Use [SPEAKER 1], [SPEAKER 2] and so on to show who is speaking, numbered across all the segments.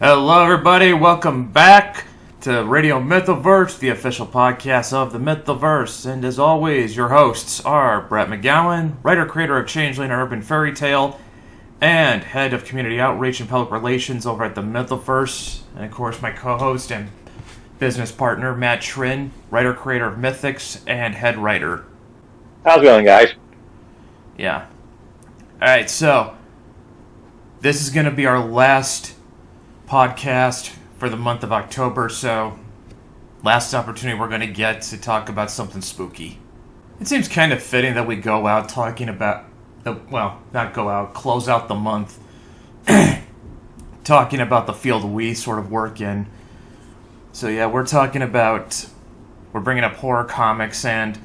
[SPEAKER 1] Hello, everybody. Welcome back to Radio Mythoverse, the official podcast of the Mythoverse. And as always, your hosts are Brett McGowan, writer-creator of Changeling Urban Fairy Tale, and head of community outreach and public relations over at the Mythoverse. And of course, my co-host and business partner, Matt Trin, writer-creator of Mythics and head writer.
[SPEAKER 2] How's it going, guys?
[SPEAKER 1] Yeah. Alright, so this is going to be our last podcast for the month of October, so last opportunity we're going to get to talk about something spooky. It seems kind of fitting that we go out talking about, close out the month talking about the field we sort of work in. So yeah, we're bringing up horror comics, and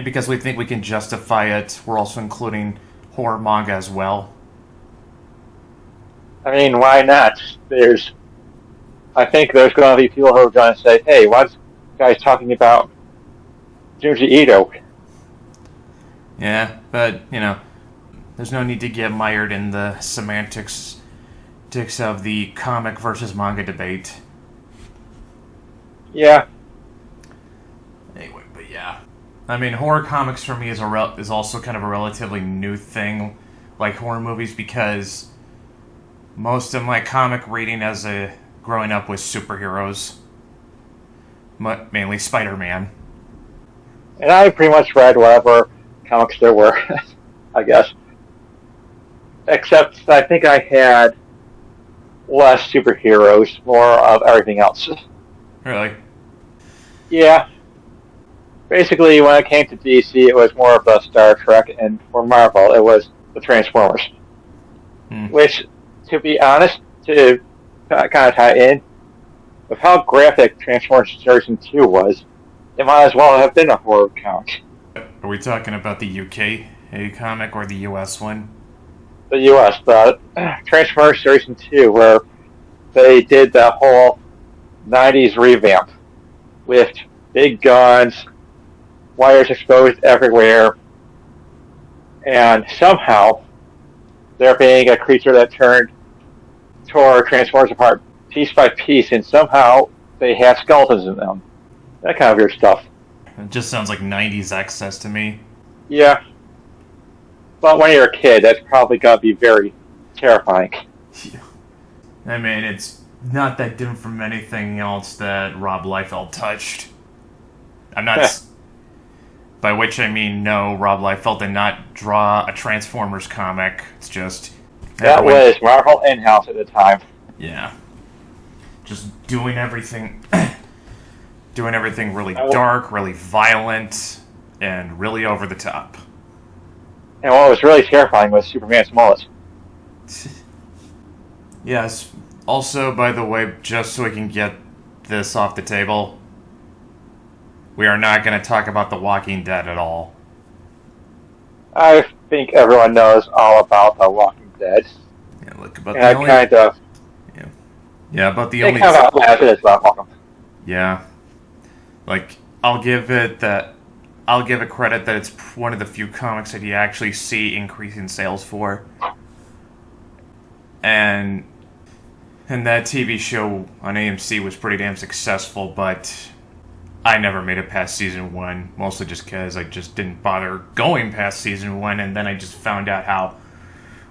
[SPEAKER 1] because we think we can justify it, we're also including horror manga as well.
[SPEAKER 2] I mean, why not? I think there's going to be people who are going to say, hey, why is guys talking about Junji Ito?
[SPEAKER 1] Yeah, but, there's no need to get mired in the semantics of the comic versus manga debate.
[SPEAKER 2] Yeah.
[SPEAKER 1] Anyway, but yeah. I mean, horror comics for me is also kind of a relatively new thing, like horror movies, because most of my comic reading growing up was superheroes, mainly Spider-Man.
[SPEAKER 2] And I pretty much read whatever comics there were, I guess. Except I think I had less superheroes, more of everything else.
[SPEAKER 1] Really?
[SPEAKER 2] Yeah. Basically, when it came to DC, it was more of the Star Trek, and for Marvel, it was the Transformers. Which, to be honest, to kind of tie in, with how graphic Transformers Generation 2 was, it might as well have been a horror comic.
[SPEAKER 1] Are we talking about the UK comic or the US one?
[SPEAKER 2] The US, the Transformers Generation 2, where they did that whole 90s revamp with big guns, wires exposed everywhere, and somehow there being a creature that tore Transformers apart piece by piece, and somehow they had skeletons in them. That kind of weird stuff.
[SPEAKER 1] It just sounds like 90s excess to me.
[SPEAKER 2] Yeah. But when you're a kid, that's probably got to be very terrifying.
[SPEAKER 1] Yeah. I mean, it's not that different from anything else that Rob Liefeld touched. I'm not... By which I mean, no, Rob Liefeld did not draw a Transformers comic. It's just...
[SPEAKER 2] That was Marvel in-house at the time.
[SPEAKER 1] Yeah. Just doing everything... really dark, really violent, and really over the top.
[SPEAKER 2] And what was really terrifying was Superman's mullet.
[SPEAKER 1] Yes. Also, by the way, just so we can get this off the table, we are not going to talk about The Walking Dead at all.
[SPEAKER 2] I think everyone knows all about The Walking Dead.
[SPEAKER 1] Yeah, look, about
[SPEAKER 2] and
[SPEAKER 1] the only...
[SPEAKER 2] kind of...
[SPEAKER 1] Yeah, about the
[SPEAKER 2] they
[SPEAKER 1] only...
[SPEAKER 2] kind of outlasted it about Walking.
[SPEAKER 1] Yeah. Like, I'll give it credit that it's one of the few comics that you actually see increasing sales for. And that TV show on AMC was pretty damn successful, but I never made it past season 1, mostly just because I just didn't bother going past season 1, and then I just found out how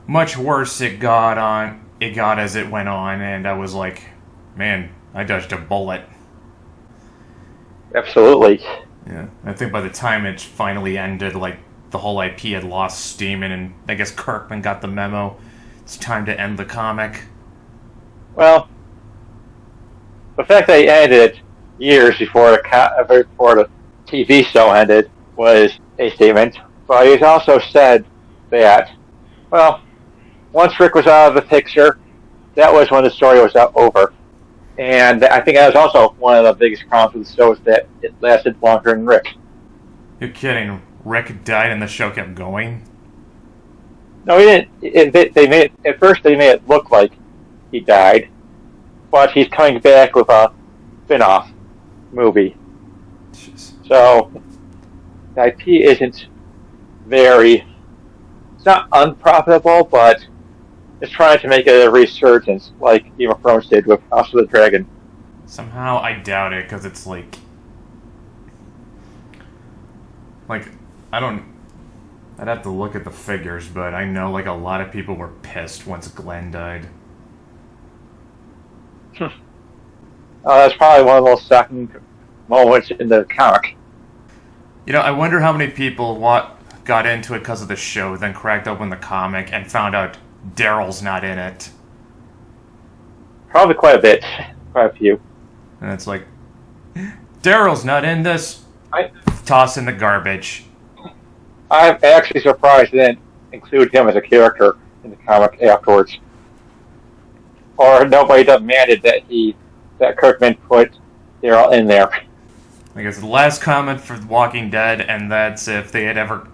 [SPEAKER 1] much worse it got as it went on, and I was like, man, I dodged a bullet.
[SPEAKER 2] Absolutely.
[SPEAKER 1] Yeah, I think by the time it finally ended, like, the whole IP had lost steam, and I guess Kirkman got the memo. It's time to end the comic.
[SPEAKER 2] Well, the fact that he ended it years before the TV show ended was a statement. But he's also said that, well, once Rick was out of the picture, that was when the story was over. And I think that was also one of the biggest problems with the show, is that it lasted longer than Rick.
[SPEAKER 1] You're kidding. Rick died and the show kept going?
[SPEAKER 2] No, he didn't. At first they made it look like he died, but he's coming back with a spin-off movie.
[SPEAKER 1] Jeez.
[SPEAKER 2] So, the IP isn't it's not unprofitable, but is trying to make a resurgence like Game of Thrones did with House of the Dragon.
[SPEAKER 1] Somehow I doubt it, because it's like, I don't, I'd have to look at the figures, but I know like a lot of people were pissed once Glenn died.
[SPEAKER 2] That's probably one of the most shocking moments in the comic.
[SPEAKER 1] You know, I wonder how many people got into it because of the show, then cracked open the comic and found out Daryl's not in it.
[SPEAKER 2] Probably quite a bit. Quite a few.
[SPEAKER 1] And it's like, Daryl's not in this. Toss in the garbage.
[SPEAKER 2] I'm actually surprised they didn't include him as a character in the comic afterwards. Or nobody demanded that Kirkman put Daryl in there.
[SPEAKER 1] I guess the last comment for Walking Dead, and that's if they'd ever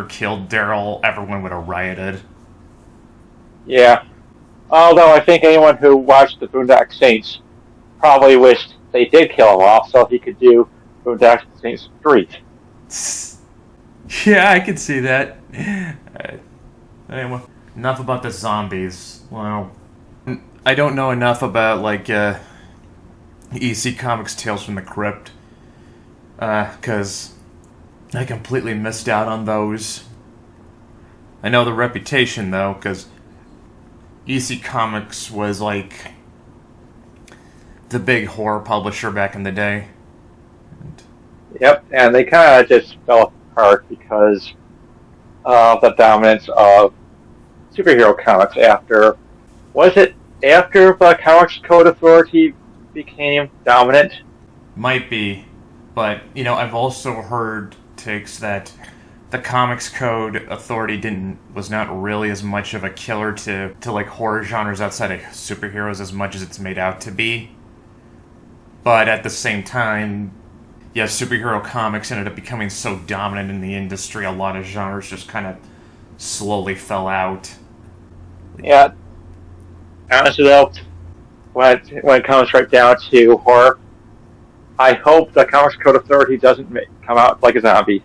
[SPEAKER 1] killed Daryl, everyone would have rioted.
[SPEAKER 2] Yeah. Although I think anyone who watched the Boondock Saints probably wished they did kill him off so he could do Boondock Saints 3.
[SPEAKER 1] Yeah, I could see that. Anyway, enough about the zombies. Well, I don't know enough about, like, EC Comics Tales from the Crypt. Because I completely missed out on those. I know the reputation, though, because EC Comics was, like, the big horror publisher back in the day.
[SPEAKER 2] Yep, and they kind of just fell apart because of the dominance of superhero comics was it after the Comics Code Authority became dominant?
[SPEAKER 1] Might be, but, you know, I've also heard takes that the Comics Code Authority was not really as much of a killer to like horror genres outside of superheroes as much as it's made out to be. But at the same time, yeah, superhero comics ended up becoming so dominant in the industry, a lot of genres just kind of slowly fell out.
[SPEAKER 2] Yeah. Honestly, though, when it comes right down to horror, I hope the Comics Code Authority doesn't come out like a zombie.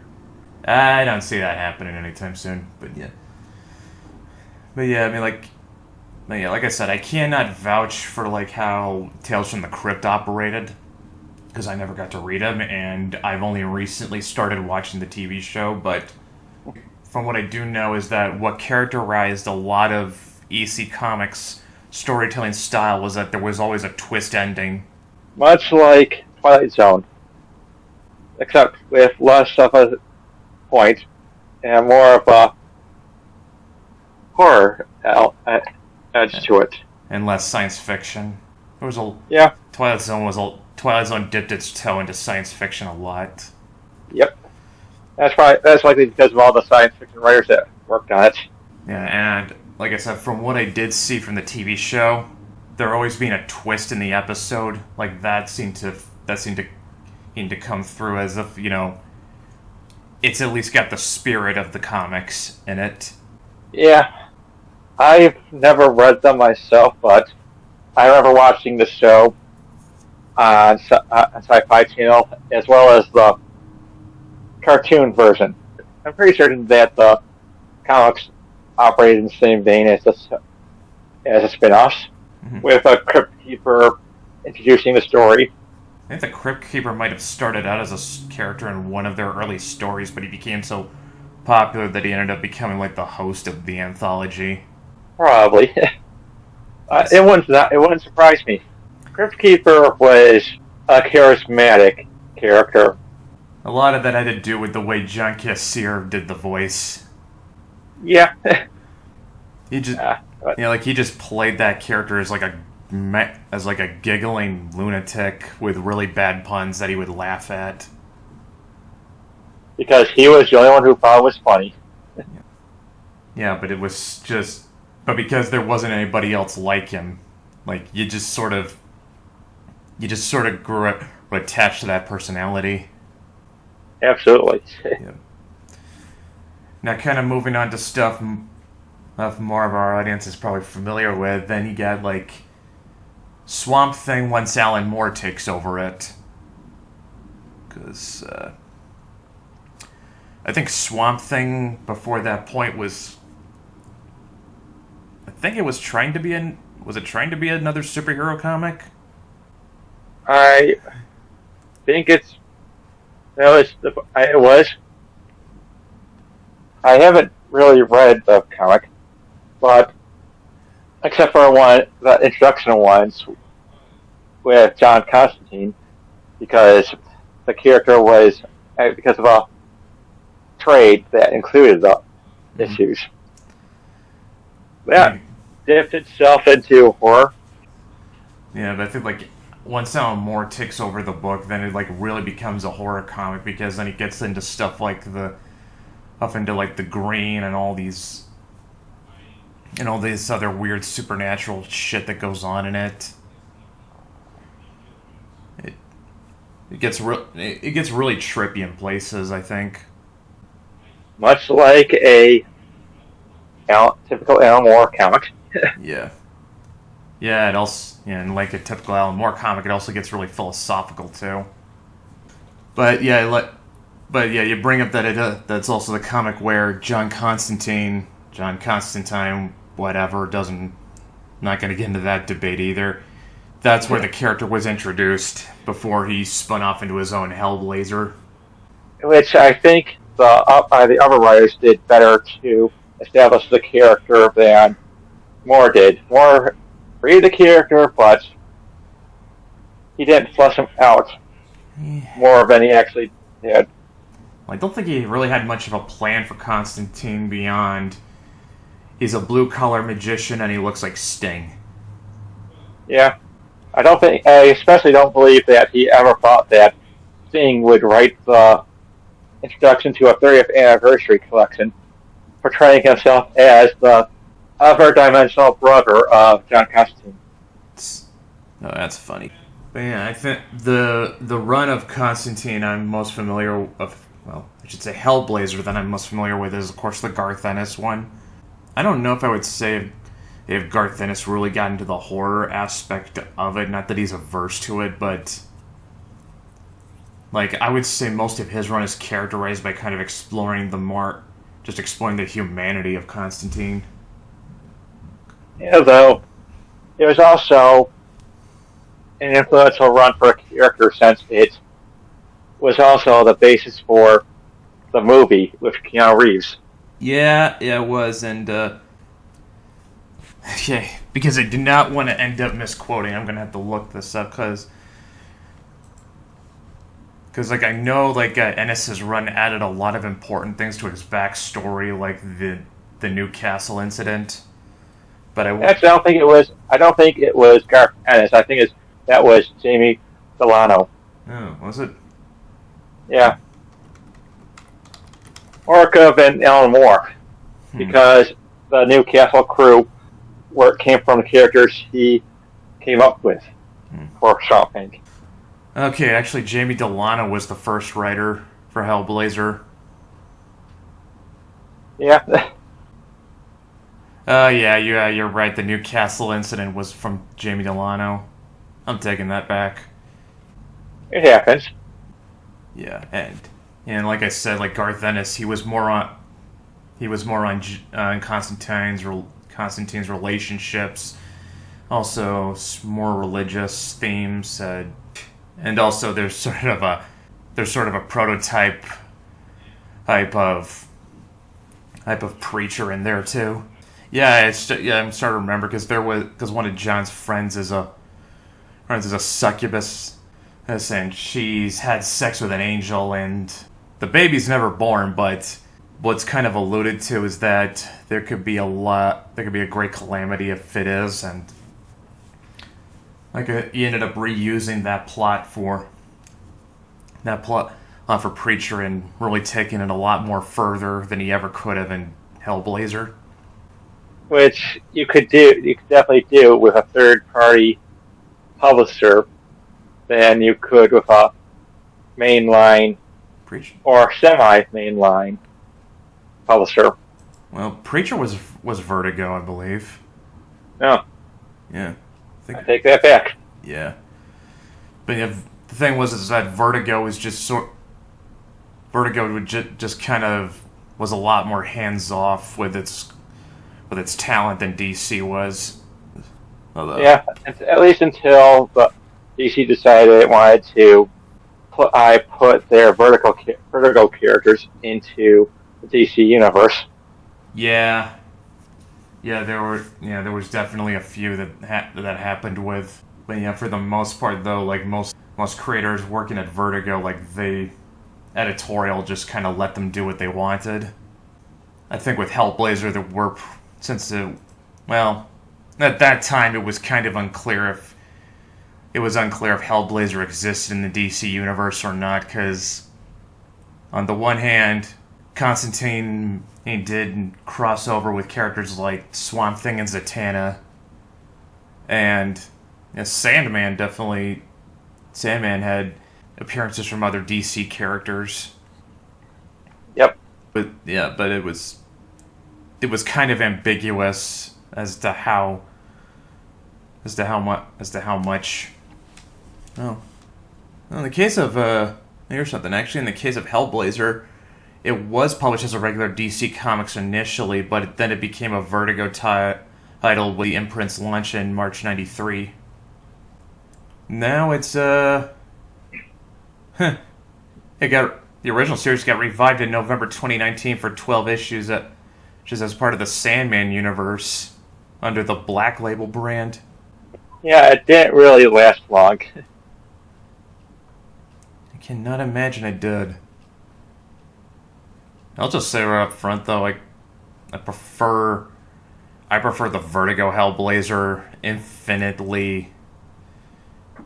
[SPEAKER 1] I don't see that happening anytime soon, but yeah. But yeah, I mean, like I said, I cannot vouch for like how Tales from the Crypt operated, because I never got to read them, and I've only recently started watching the TV show, but from what I do know is that what characterized a lot of EC Comics storytelling style was that there was always a twist ending.
[SPEAKER 2] Much like Twilight Zone, except with less of a point and more of a horror edge to it.
[SPEAKER 1] And less science fiction.
[SPEAKER 2] Yeah.
[SPEAKER 1] Twilight Zone dipped its toe into science fiction a lot.
[SPEAKER 2] Yep. That's likely because of all the science fiction writers that worked on it.
[SPEAKER 1] Yeah, and like I said, from what I did see from the TV show, there always being a twist in the episode, like that seemed to come through as if, you know, it's at least got the spirit of the comics in it.
[SPEAKER 2] Yeah. I've never read them myself, but I remember watching the show on Sci-Fi Channel, as well as the cartoon version. I'm pretty certain that the comics operated in the same vein as the spin-offs, with a Crypt Keeper introducing the story.
[SPEAKER 1] I think the Crypt Keeper might have started out as a character in one of their early stories, but he became so popular that he ended up becoming like the host of the anthology.
[SPEAKER 2] Probably. It wouldn't surprise me. Crypt Keeper was a charismatic character.
[SPEAKER 1] A lot of that had to do with the way John Cassier did the voice.
[SPEAKER 2] Yeah.
[SPEAKER 1] He just played that character as like a giggling lunatic with really bad puns that he would laugh at.
[SPEAKER 2] Because he was the only one who thought it was funny.
[SPEAKER 1] Yeah, but because there wasn't anybody else like him, like you just sort of grew attached to that personality.
[SPEAKER 2] Absolutely.
[SPEAKER 1] Yeah. Now, kind of moving on to stuff more of our audience is probably familiar with, then you got like Swamp Thing once Alan Moore takes over it. Because I think Swamp Thing before that point was I think it was trying to be was it trying to be another superhero comic?
[SPEAKER 2] I think it was. I haven't really read the comic, but except for the introduction ones with John Constantine, because the character was because of a trade that included the issues. That dipped itself into horror.
[SPEAKER 1] Yeah, but I think like once Alan Moore takes over the book, then it like really becomes a horror comic because then he gets into stuff like up into like the green and all these other weird supernatural shit that goes on in it. It gets really trippy in places, I think.
[SPEAKER 2] Much like a typical Alan Moore comic.
[SPEAKER 1] Yeah. Yeah, and like a typical Alan Moore comic, it also gets really philosophical too. But yeah, you bring up that that's also the comic where John Constantine, whatever, not going to get into that debate either. That's where the character was introduced before he spun off into his own Hellblazer.
[SPEAKER 2] Which I think the other writers did better to establish the character than Moore did. Moore created the character, but he didn't flesh him out more than he actually did.
[SPEAKER 1] I don't think he really had much of a plan for Constantine beyond he's a blue-collar magician and he looks like Sting.
[SPEAKER 2] Yeah. I especially don't believe that he ever thought that Sting would write the introduction to a 30th anniversary collection portraying himself as the other dimensional brother of John Constantine.
[SPEAKER 1] Oh, that's funny. But yeah, I think the run of Constantine I'm most familiar with, well, I should say Hellblazer that I'm most familiar with is, of course, the Garth Ennis one. I don't know if I would say if Garth Ennis really got into the horror aspect of it. Not that he's averse to it, but like I would say most of his run is characterized by kind of exploring the humanity of Constantine.
[SPEAKER 2] Yeah, though it was also an influential run for a character since it was also the basis for the movie with Keanu Reeves.
[SPEAKER 1] Yeah, it was, and because I do not want to end up misquoting, I'm gonna have to look this up because like I know like Ennis's run added a lot of important things to his backstory, like the Newcastle incident. But
[SPEAKER 2] Actually, I don't think it was Garth Ennis. I think that was Jamie Delano.
[SPEAKER 1] Oh, was it?
[SPEAKER 2] Yeah. Or it could have been Alan Moore, because the Newcastle crew came from the characters he came up with for Swamp Thing.
[SPEAKER 1] Okay, actually, Jamie Delano was the first writer for Hellblazer.
[SPEAKER 2] Yeah.
[SPEAKER 1] Yeah, you're right. The Newcastle incident was from Jamie Delano. I'm taking that back.
[SPEAKER 2] It happens.
[SPEAKER 1] Yeah, and like I said, like Garth Ennis, he was more on Constantine's relationships, also more religious themes, and also there's sort of a prototype type of preacher in there too. Yeah, I'm starting to remember because one of John's friends is a succubus, and she's had sex with an angel, and the baby's never born. But what's kind of alluded to is that there could be a great calamity if it is, and like he ended up reusing that plot for Preacher and really taking it a lot more further than he ever could have in Hellblazer.
[SPEAKER 2] Which you could definitely do with a third-party publisher than you could with a mainline
[SPEAKER 1] Preacher
[SPEAKER 2] or semi-mainline publisher.
[SPEAKER 1] Well, Preacher was Vertigo, I believe.
[SPEAKER 2] No.
[SPEAKER 1] Yeah.
[SPEAKER 2] I take that back.
[SPEAKER 1] Yeah. But yeah, the thing is that Vertigo was just just kind of was a lot more hands-off with its its talent than DC was. Although,
[SPEAKER 2] Yeah, at least until the DC decided it wanted to put their Vertigo characters into the DC universe.
[SPEAKER 1] Yeah, there was definitely a few that happened with, but yeah, for the most part though, like most creators working at Vertigo, like they editorial just kind of let them do what they wanted. I think with Hellblazer, there were at that time it was kind of unclear if Hellblazer existed in the DC universe or not, because on the one hand, Constantine did cross over with characters like Swamp Thing and Zatanna, and Sandman had appearances from other DC characters.
[SPEAKER 2] Yep.
[SPEAKER 1] But it was kind of ambiguous as to how much. Oh, well, in the case of here's something. Actually, in the case of Hellblazer, it was published as a regular DC Comics initially, but then it became a Vertigo title with the imprint's launch in March '93. Now it's the original series got revived in November 2019 for 12 issues, which is as part of the Sandman universe under the Black Label brand.
[SPEAKER 2] Yeah, it didn't really last long.
[SPEAKER 1] I cannot imagine it did. I'll just say right up front, though, I prefer the Vertigo Hellblazer infinitely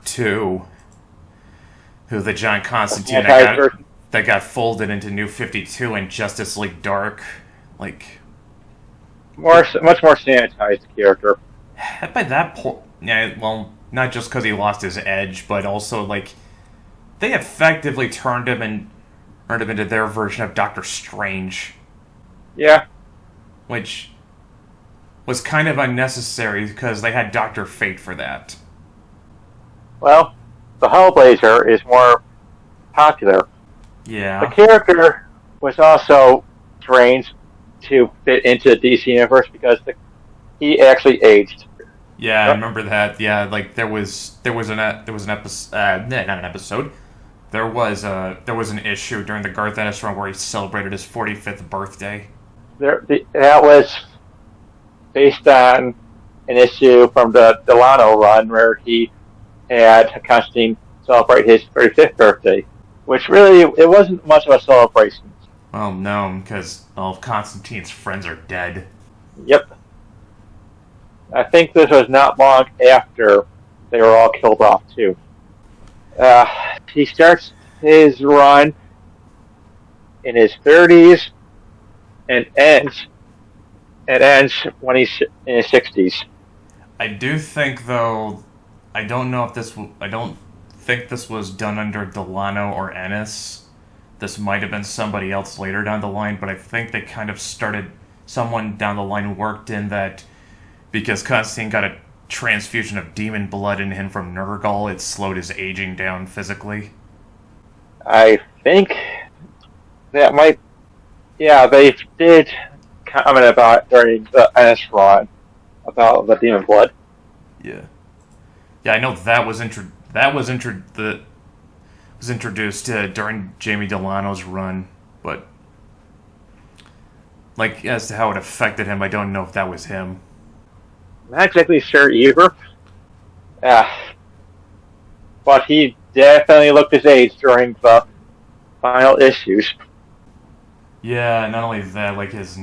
[SPEAKER 1] to the John Constantine that got folded into New 52 and Justice League Dark. Like,
[SPEAKER 2] much more sanitized character.
[SPEAKER 1] By that point, yeah, well, not just because he lost his edge, but also, like, they effectively turned him into their version of Doctor Strange.
[SPEAKER 2] Yeah.
[SPEAKER 1] Which was kind of unnecessary because they had Dr. Fate for that.
[SPEAKER 2] Well, the Hellblazer is more popular.
[SPEAKER 1] Yeah.
[SPEAKER 2] The character was also strange to fit into the DC universe because he actually aged.
[SPEAKER 1] Yeah, I remember that. Yeah, like there was an episode, not an episode. There was an issue during the Garth Ennis run where he celebrated his 45th birthday.
[SPEAKER 2] That was based on an issue from the Delano run where he had Constantine celebrate his 35th birthday, which really, it wasn't much of a celebration.
[SPEAKER 1] Well, no, because all of Constantine's friends are dead.
[SPEAKER 2] Yep. I think this was not long after they were all killed off, too. He starts his run in his 30s and ends when he's in his 60s.
[SPEAKER 1] I do think, though, I don't think this was done under Delano or Ennis. This might have been somebody else later down the line, but I think they kind of someone down the line worked in that because Constantine got a transfusion of demon blood in him from Nurgle, it slowed his aging down physically.
[SPEAKER 2] I think that might... Yeah, they did comment about it during the Ennis run about the demon blood.
[SPEAKER 1] Yeah. Yeah, I know that was introduced during Jamie Delano's run, but like as to how it affected him, I don't know if that was him.
[SPEAKER 2] Not exactly sure either. But he definitely looked his age during the final issues.
[SPEAKER 1] Yeah, not only that, like his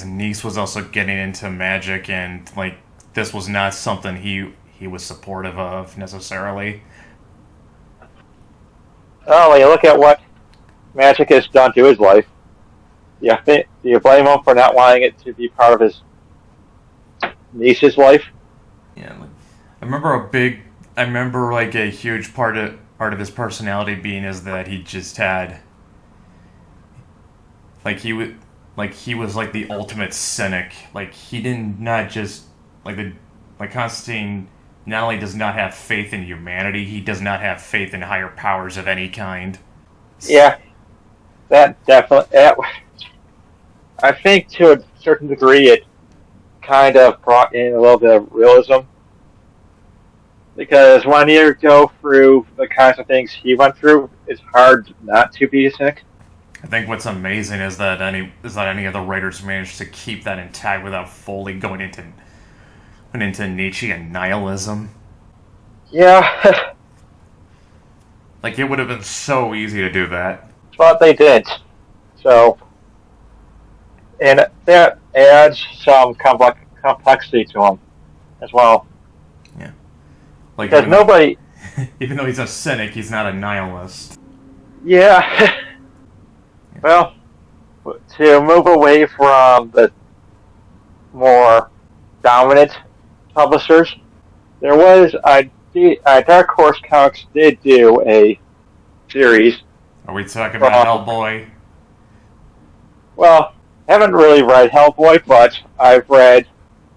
[SPEAKER 1] niece was also getting into magic, and like this was not something he was supportive of necessarily.
[SPEAKER 2] Oh, when you look at what magic has done to his life, do you blame him for not wanting it to be part of his niece's life?
[SPEAKER 1] Yeah, like, I remember like a huge part of his personality being is that he just had he was like the ultimate cynic. Like he did not just like Constantine not only does not have faith in humanity, he does not have faith in higher powers of any kind.
[SPEAKER 2] Yeah, that definitely. I think to a certain degree it kind of brought in a little bit of realism. Because when you go through the kinds of things he went through, it's hard not to be a cynic.
[SPEAKER 1] I think what's amazing is that any of the writers managed to keep that intact without fully going into Nietzsche and nihilism.
[SPEAKER 2] Yeah.
[SPEAKER 1] Like, it would have been so easy to do that.
[SPEAKER 2] But they didn't. So, and that adds some complexity to him as well.
[SPEAKER 1] Yeah. Like,
[SPEAKER 2] because nobody...
[SPEAKER 1] Even though he's a cynic, he's not a nihilist.
[SPEAKER 2] Yeah. Well, to move away from the more dominant publishers, there was Dark Horse Comics did do a series.
[SPEAKER 1] Are we talking about Hellboy?
[SPEAKER 2] Well, I haven't really read Hellboy, but I've read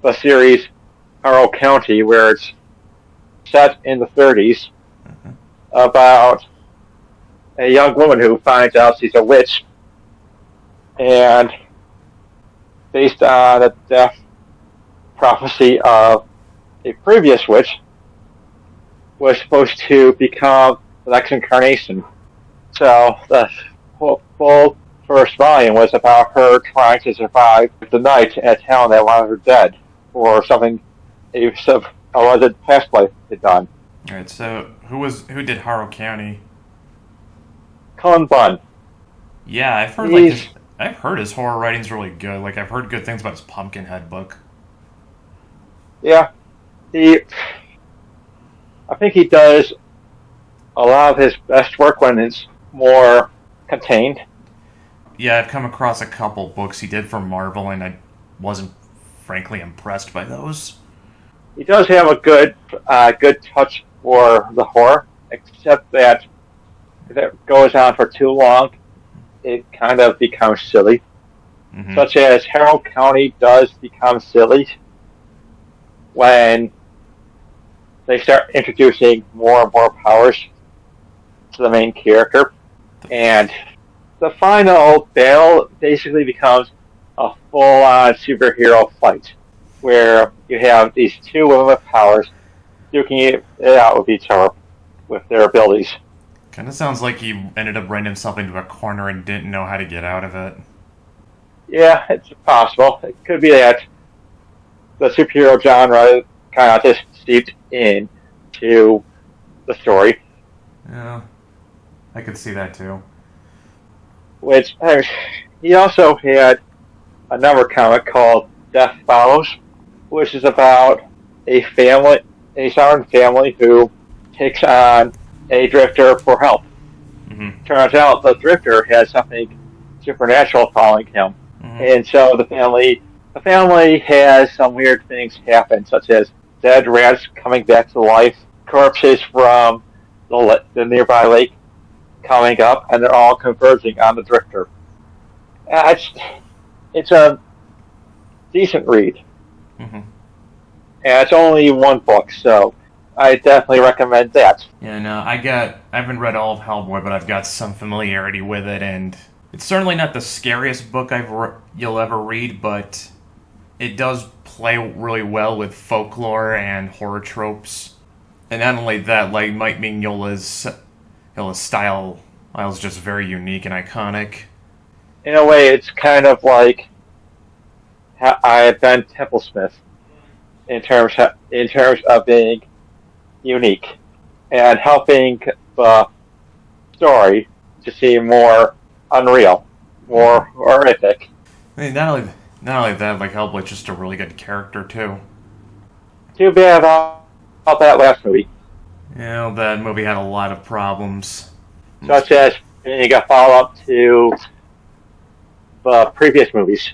[SPEAKER 2] the series Harrow County, where it's set in the 30s, about a young woman who finds out she's a witch, and based on the death prophecy of a previous witch, was supposed to become the next incarnation. So the full first volume was about her trying to survive the night in a town that wanted her dead, or something a alleged past life had done.
[SPEAKER 1] Alright, so who did Harrow County?
[SPEAKER 2] Cullen Bunn.
[SPEAKER 1] Yeah, I've heard his horror writing's really good. Like, I've heard good things about his Pumpkinhead book.
[SPEAKER 2] Yeah. I think he does a lot of his best work when it's more contained.
[SPEAKER 1] Yeah, I've come across a couple books he did for Marvel, and I wasn't frankly impressed by those.
[SPEAKER 2] He does have a good touch for the horror, except that if it goes on for too long, it kind of becomes silly. Mm-hmm. Such as Harrow County does become silly when they start introducing more and more powers to the main character. And the final battle basically becomes a full-on superhero fight, where you have these two women with powers duking it out with each other with their abilities.
[SPEAKER 1] Kind of sounds like he ended up running himself into a corner and didn't know how to get out of it.
[SPEAKER 2] Yeah, it's possible. It could be that the superhero genre kind of just seeped into the story.
[SPEAKER 1] Yeah, I could see that too.
[SPEAKER 2] Which, he also had another comic called Death Follows, which is about a southern family who takes on a drifter for help. Mm-hmm. Turns out the drifter has something supernatural following him. Mm-hmm. And so the family has some weird things happen, such as dead rats coming back to life, corpses from the nearby lake coming up, and they're all converging on the drifter. It's a decent read. Mm-hmm. And it's only one book, so I definitely recommend that.
[SPEAKER 1] Yeah, no, I haven't read all of Hellboy, but I've got some familiarity with it, and it's certainly not the scariest book you'll ever read, but it does play really well with folklore and horror tropes. And not only that, like Mike Mignola's style is just very unique and iconic.
[SPEAKER 2] In a way, it's kind of like Ben Templesmith in terms of being unique and helping the story to seem more unreal, more horrific.
[SPEAKER 1] I mean, not only that, like Hellboy's just a really good character too.
[SPEAKER 2] Too bad about that last movie.
[SPEAKER 1] Yeah, that movie had a lot of problems.
[SPEAKER 2] Such as you got follow-up to the previous movies.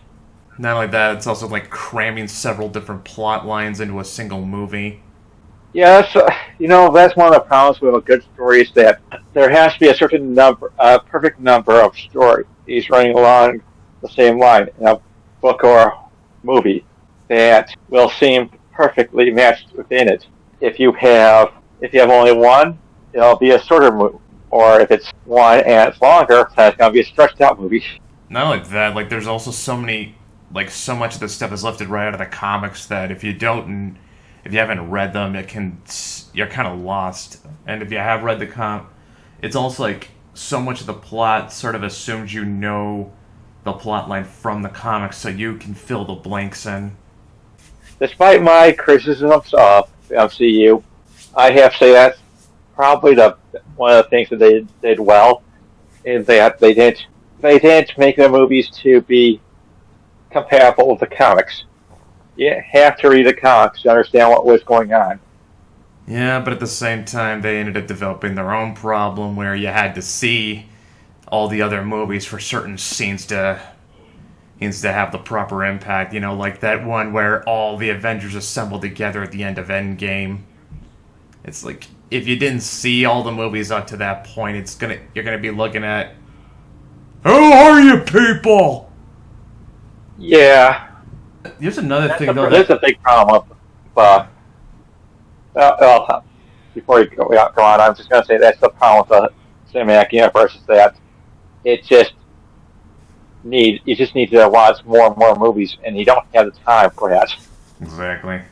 [SPEAKER 1] Not only that, it's also like cramming several different plot lines into a single movie.
[SPEAKER 2] Yeah, that's one of the problems with a good story is that there has to be a certain perfect number of stories running along the same line in a book or movie that will seem perfectly matched within it. If you have only one, it'll be a shorter movie. Or if it's one and it's longer, then it's going to be a stretched out movie.
[SPEAKER 1] not only that, like there's also so much of the stuff is lifted right out of the comics that if you haven't read them, you're kind of lost. And if you have read the it's also like so much of the plot sort of assumes you know the plot line from the comics, so you can fill the blanks in.
[SPEAKER 2] Despite my criticisms of MCU, I have to say that's probably one of the things that they did well is that they didn't make the movies to be compatible with the comics. You have to read the comics to understand what was going on.
[SPEAKER 1] Yeah, but at the same time, they ended up developing their own problem where you had to see all the other movies for certain scenes to have the proper impact. You know, like that one where all the Avengers assembled together at the end of Endgame. It's like, if you didn't see all the movies up to that point, you're gonna be looking at, who are you people?
[SPEAKER 2] Yeah.
[SPEAKER 1] Here's another thing, though.
[SPEAKER 2] There's a big problem with, before you go on, I'm just going to say that's the problem with the cinematic universe is that you just need to watch more and more movies, and you don't have the time for that.
[SPEAKER 1] Exactly.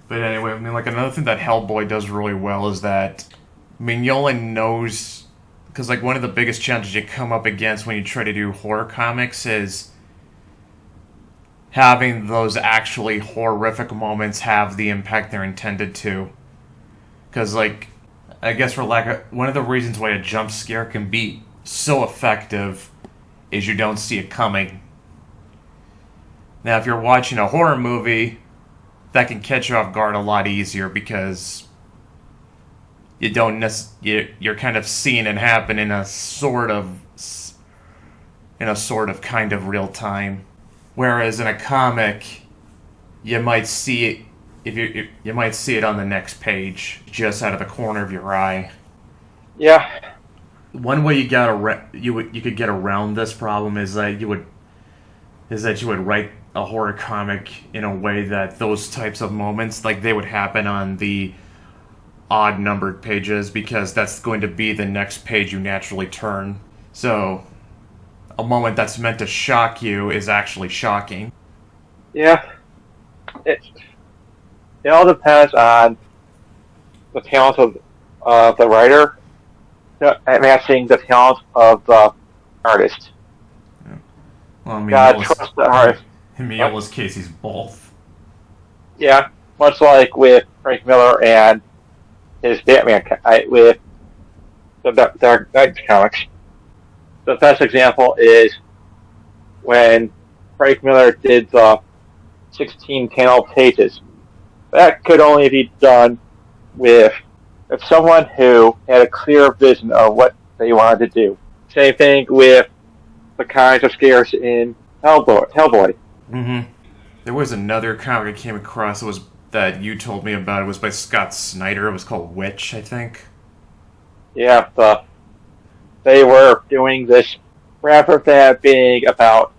[SPEAKER 1] But anyway, I mean, like another thing that Hellboy does really well is that Mignola knows, because like one of the biggest challenges you come up against when you try to do horror comics is having those actually horrific moments have the impact they're intended to. Because, like, I guess one of the reasons why a jump scare can be so effective is you don't see it coming. Now, if you're watching a horror movie, that can catch you off guard a lot easier because you're kind of seeing it happen in a sort of kind of real time. Whereas in a comic, you might see it you might see it on the next page, just out of the corner of your eye.
[SPEAKER 2] Yeah.
[SPEAKER 1] One way you could get around this problem is that you would write a horror comic in a way that those types of moments, like, they would happen on the odd numbered pages, because that's going to be the next page you naturally turn. So a moment that's meant to shock you is actually shocking.
[SPEAKER 2] Yeah. It all depends on the talent of the writer matching the talent of the artist.
[SPEAKER 1] Yeah. Well, I mean,
[SPEAKER 2] God trust the artist.
[SPEAKER 1] In Miola's case, he's both.
[SPEAKER 2] Yeah, much like with Frank Miller and his Batman with the Dark Knight comics. The best example is when Frank Miller did the 16 panel pages. That could only be done with someone who had a clear vision of what they wanted to do. Same thing with the kinds of scares in Hellboy.
[SPEAKER 1] Mm-hmm. There was another comic I came across that you told me about. It was by Scott Snyder. It was called Witch, I think.
[SPEAKER 2] Yeah, they were doing this rather than being about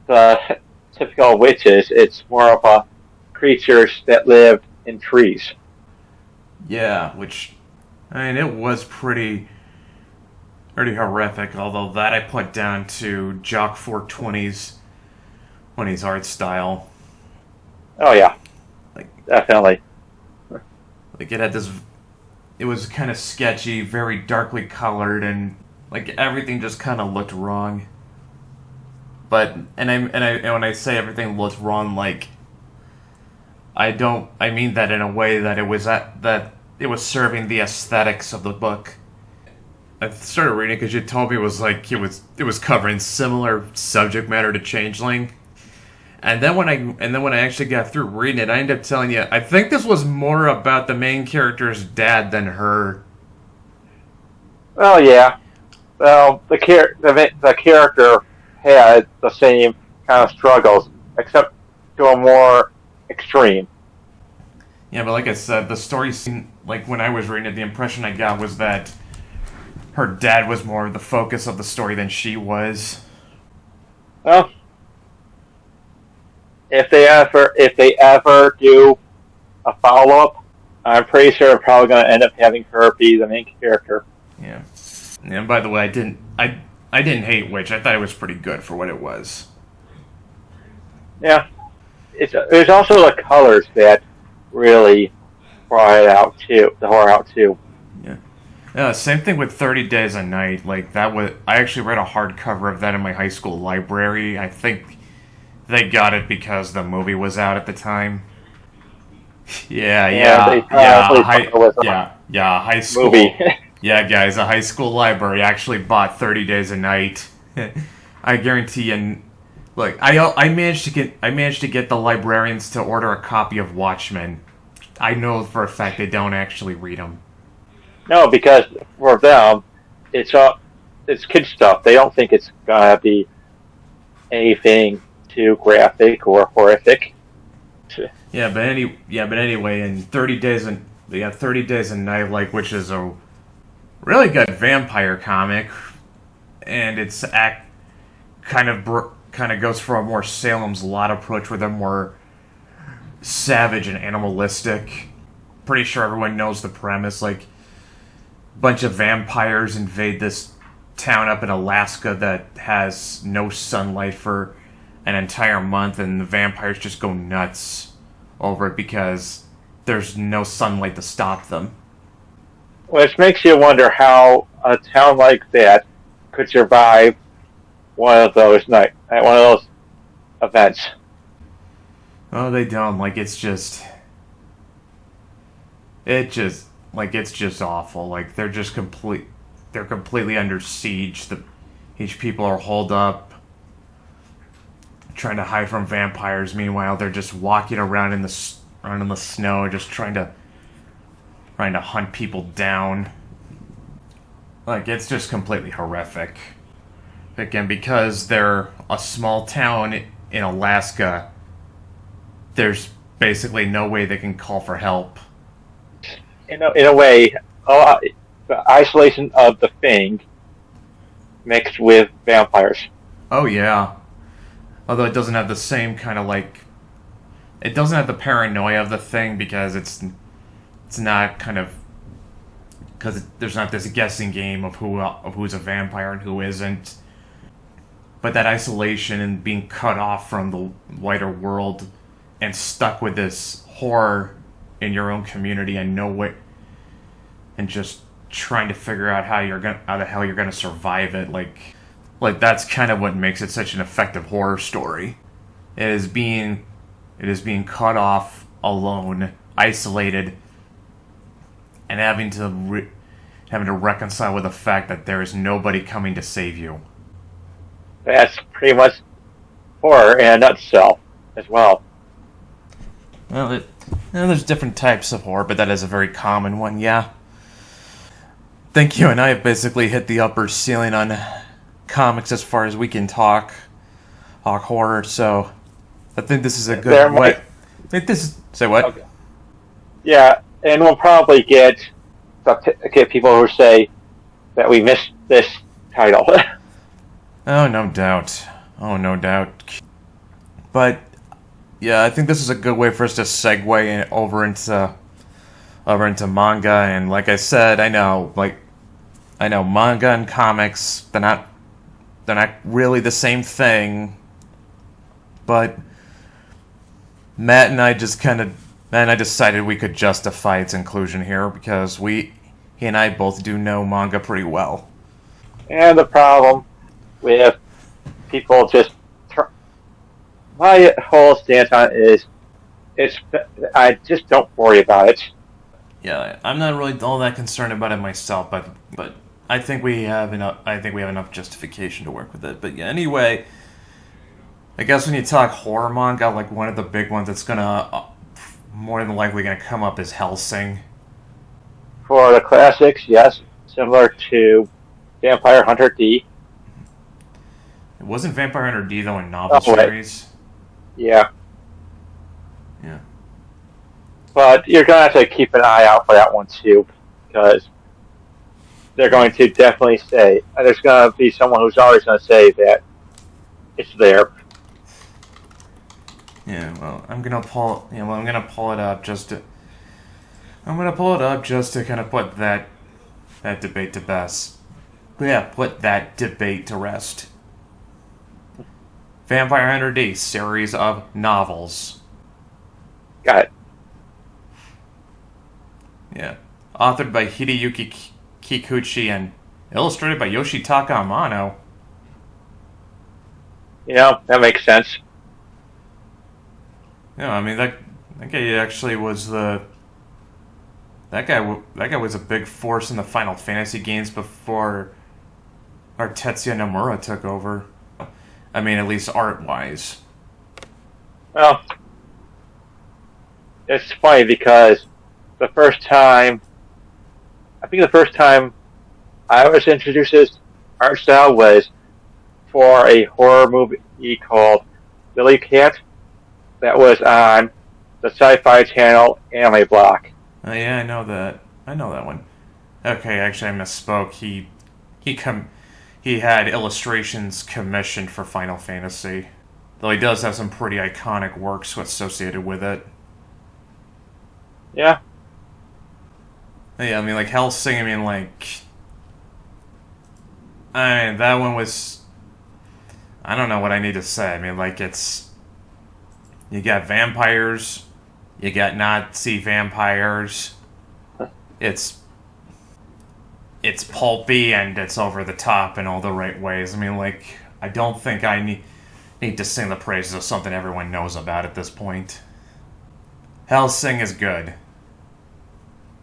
[SPEAKER 2] the typical witches. It's more of a creatures that lived in trees.
[SPEAKER 1] Yeah, which, I mean, it was pretty horrific, although that I put down to Jock 420's art style.
[SPEAKER 2] Oh yeah, definitely.
[SPEAKER 1] Like, it was kind of sketchy, very darkly colored, and like everything just kind of looked wrong. But and when I say everything looked wrong, like, I mean that in a way that it was serving the aesthetics of the book. I started reading it because you told me it was covering similar subject matter to Changeling. And then when I actually got through reading it, I ended up telling you, I think this was more about the main character's dad than her.
[SPEAKER 2] Well, yeah. Well, the character had the same kind of struggles, except to a more extreme.
[SPEAKER 1] Yeah, but like I said, the story seemed, like when I was reading it, the impression I got was that her dad was more the focus of the story than she was.
[SPEAKER 2] Well, if they ever do a follow-up, I'm pretty sure they're probably going to end up having her be the main character.
[SPEAKER 1] Yeah. And by the way, I didn't hate Witch. I thought it was pretty good for what it was.
[SPEAKER 2] Yeah. There's also the colors that really brought it out too, the horror out too.
[SPEAKER 1] Yeah, same thing with 30 Days a Night. Like, that was... I actually read a hardcover of that in my high school library. I think they got it because the movie was out at the time. Yeah, high school.
[SPEAKER 2] Movie.
[SPEAKER 1] Yeah, guys, a high school library actually bought 30 Days a Night. I guarantee you... Look, I managed to get the librarians to order a copy of Watchmen. I know for a fact they don't actually read them.
[SPEAKER 2] No, because for them, it's kid stuff. They don't think it's gonna be anything too graphic or horrific.
[SPEAKER 1] Yeah, but anyway, in 30 Days and 30 Days a Night, like, which is a really good vampire comic, and it's kind of goes for a more Salem's Lot approach, where they're more savage and animalistic. Pretty sure everyone knows the premise. Like, bunch of vampires invade this town up in Alaska that has no sunlight for an entire month, and the vampires just go nuts over it because there's no sunlight to stop them.
[SPEAKER 2] Which makes you wonder how a town like that could survive one of those events.
[SPEAKER 1] Oh, they don't. Like, it's just awful. Like, they're completely under siege. Each people are holed up, trying to hide from vampires. Meanwhile, they're just walking around in the snow, just trying to hunt people down. Like, it's just completely horrific. Again, because they're a small town in Alaska, there's basically no way they can call for help.
[SPEAKER 2] In a way, the isolation of the Thing mixed with vampires.
[SPEAKER 1] Oh yeah, although it doesn't have the same kind of it doesn't have the paranoia of the Thing because it's not because there's not this guessing game of who's a vampire and who isn't. But that isolation and being cut off from the wider world and stuck with this horror in your own community and and just trying to figure out how the hell you're gonna survive it, like that's kind of what makes it such an effective horror story. It is being cut off, alone, isolated, and having to reconcile with the fact that there is nobody coming to save you.
[SPEAKER 2] That's pretty much horror in a nutshell, as well.
[SPEAKER 1] Well, there's different types of horror, but that is a very common one, yeah. I think you and I have basically hit the upper ceiling on comics as far as we can talk horror, so I think this is a good way. Say what?
[SPEAKER 2] Okay. Yeah, and we'll probably get people who say that we missed this title.
[SPEAKER 1] Oh, no doubt. But yeah, I think this is a good way for us to segue over into manga. And like I said, I know manga and comics, they're not really the same thing. But Matt and I decided we could justify its inclusion here because he and I both do know manga pretty well.
[SPEAKER 2] And the problem with people my whole stance on it is I just don't worry about it.
[SPEAKER 1] Yeah, I'm not really all that concerned about it myself, but I think we have enough justification to work with it. But yeah, anyway, I guess when you talk horror manga, like one of the big ones that's gonna more than likely gonna come up is Hellsing.
[SPEAKER 2] For the classics, yes, similar to Vampire Hunter D.
[SPEAKER 1] It wasn't Vampire Hunter D though in novel series.
[SPEAKER 2] Yeah.
[SPEAKER 1] Yeah.
[SPEAKER 2] But you're gonna have to keep an eye out for that one too, because they're going to definitely say there's gonna be someone who's always gonna say that it's there.
[SPEAKER 1] Yeah. Well, I'm gonna pull it up just to kind of put that debate to best. put that debate to rest. Vampire Hunter D, series of novels.
[SPEAKER 2] Got it.
[SPEAKER 1] Yeah. Authored by Hideyuki Kikuchi and illustrated by Yoshitaka Amano.
[SPEAKER 2] Yeah, that makes sense.
[SPEAKER 1] Yeah, I mean that guy actually was that guy was a big force in the Final Fantasy games before our Tetsuya Nomura took over. I mean, at least art-wise.
[SPEAKER 2] Well, it's funny because the first time I was introduced to this art style was for a horror movie called Billy Cat that was on the Sci-Fi Channel Anime Block.
[SPEAKER 1] Oh yeah, I know that. I know that one. Okay, actually, I misspoke. He had illustrations commissioned for Final Fantasy, though he does have some pretty iconic works associated with it.
[SPEAKER 2] Yeah.
[SPEAKER 1] Yeah, I mean, like Hellsing. I mean, that one was. I don't know what I need to say. I mean, like you got vampires, you got Nazi vampires. It's pulpy and it's over the top in all the right ways. I mean, like, I don't think I need to sing the praises of something everyone knows about at this point. Hellsing is good.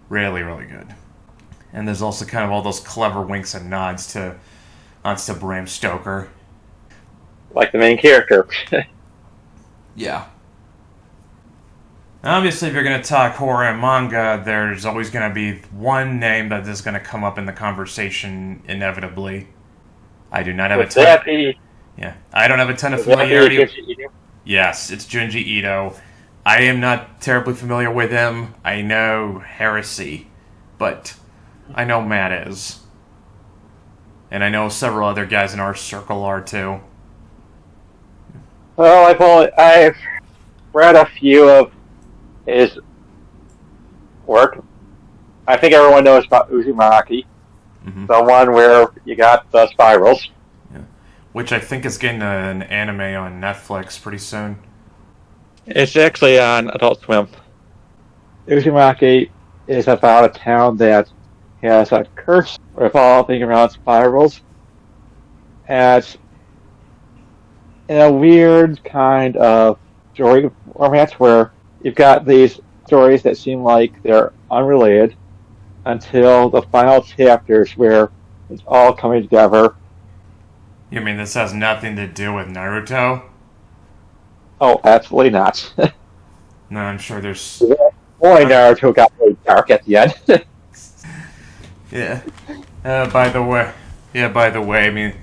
[SPEAKER 1] Really, really good. And there's also kind of all those clever winks and nods to Bram Stoker.
[SPEAKER 2] Like the main character.
[SPEAKER 1] Yeah. Obviously, if you're going to talk horror and manga, there's always going to be one name that is going to come up in the conversation inevitably. I do not have a ton. Yeah, I don't have a ton of familiarity. Yes, it's Junji Ito. I am not terribly familiar with him. I know Heresy, but I know Matt is, and I know several other guys in our circle are too.
[SPEAKER 2] Well, I've read a few of his work. I think everyone knows about Uzumaki, the one where you got the spirals.
[SPEAKER 1] Yeah. Which I think is getting an anime on Netflix pretty soon.
[SPEAKER 2] It's actually on Adult Swim. Uzumaki is about a town that has a curse revolving around spirals. And in a weird kind of story format where you've got these stories that seem like they're unrelated until the final chapters where it's all coming together.
[SPEAKER 1] You mean this has nothing to do with Naruto?
[SPEAKER 2] Oh, absolutely not.
[SPEAKER 1] No, I'm sure there's...
[SPEAKER 2] Boy, Naruto got really dark at the end.
[SPEAKER 1] Yeah. By the way, I mean,